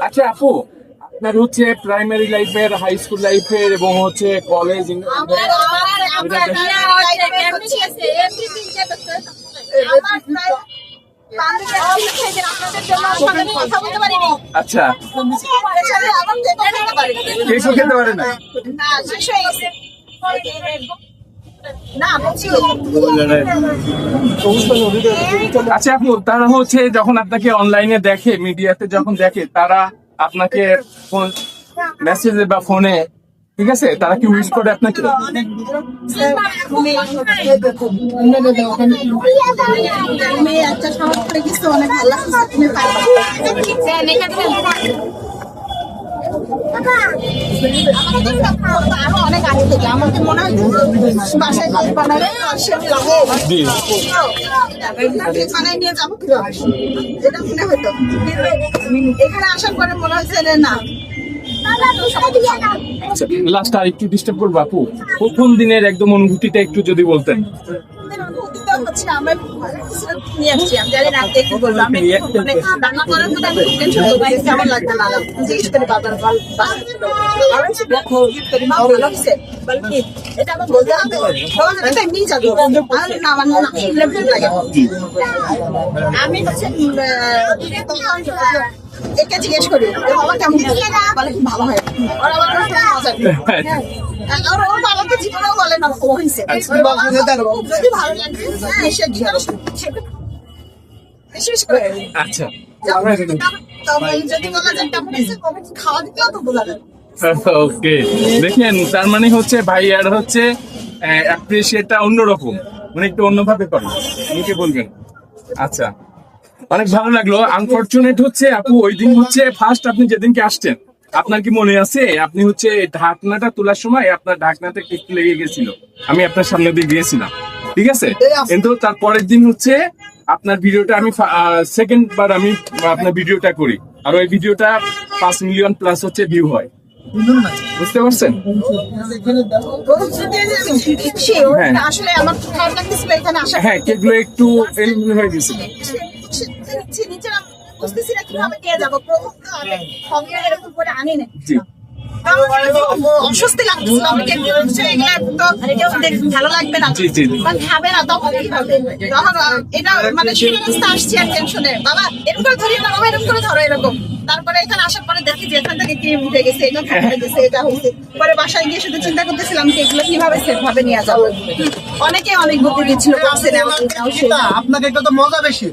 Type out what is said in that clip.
আচ্ছা আপু, আপনার হচ্ছে প্রাইমারি লাইফের, হাই স্কুল লাইফের এবং হচ্ছে কলেজ আচ্ছা কিছু খেতে পারে না। আচ্ছা আপু, তারা হচ্ছে যখন আপনাকে অনলাইনে দেখে, মিডিয়াতে যখন দেখে, তারা আপনাকে মেসেজে বা ফোনে, ঠিক আছে, তারা কি উইশ করে আপনাকে? অনেক আগে থেকে আমাকে মনে হয় বাসায় বানালে বানায় নিয়ে যাবো এটা মনে হতো, এখানে আসার পরে মনে হচ্ছে না। লাস্ট আর একটু ডিস্টার্ব করবো আপু, প্রথম দিনের একদম অনুভূতিটা একটু যদি বলতেন। আমি একে জিজ্ঞেস করি বাবা কেমন বলে ভালো হয়, ওর আবার আর ওর বাবাকে জীবনেও বলে না ও হয়েছে যদি ভালো লাগে এসে বিশেষ করে আচ্ছা যদি বলা যায় খাওয়া দিতেও তো বলা যায়। ওকে, দেখেন তার মানে হচ্ছে ভাইয়ার হচ্ছে অ্যাপ্রিসিয়েটটা অন্যরকম, মানে একটু অন্যভাবে করে, কি বলবেন? আচ্ছা, অনেক ভালো লাগলো। আনফরচুনেট হচ্ছে আপু, ওই দিন হচ্ছে ফার্স্ট আপনি যেদিনকে আসছেন, আপনার কি মনে আছে আপনি হচ্ছে ঢাকনাটা তোলার সময় আপনার ঢাকনাতে একটু লেগে গেছিল, আমি আপনার সামনে দিয়ে গিয়েছিলাম, ঠিক আছে, কিন্তু তার পরের দিন হচ্ছে আপনার ভিডিওটা আমি সেকেন্ড বার আমি আপনার ভিডিওটা করি, আর ওই ভিডিওটা 5 মিলিয়ন প্লাস হচ্ছে ভিউ হয়, বুঝতে পারছেন? আসলে আমার খারাপ লাগতেছিল এখানে আসা, হ্যাঁ কেকগুলো একটু এলিমিনেট হয়ে গেছিল। বুঝতেছি না কিভাবে নিয়ে যাবো, প্রথম তো আমি সঙ্গে এরকম করে আনি না, অস্বস্তি লাগতেছিল আমাকে, ভালো লাগবে না, খাবে না, তখন এটা মানে সেটা আসছি আর টেনশনে, বাবা এরকম করে ধরি না, বাবা এরকম করে ধরো এরকম। তারপরে এখানে আসার পরে দেখি যে এখান থেকে কি উঠে গেছে, এটা হয়ে গেছে, এটা হয়েছে, পরে বাসায় গিয়ে শুধু চিন্তা করতেছিলাম যে এগুলো কিভাবে সেফ ভাবে নিয়ে যাবো। অনেকে অনেক বুদ্ধি দিচ্ছিল, আপনাকে একটা তো মজা বেশি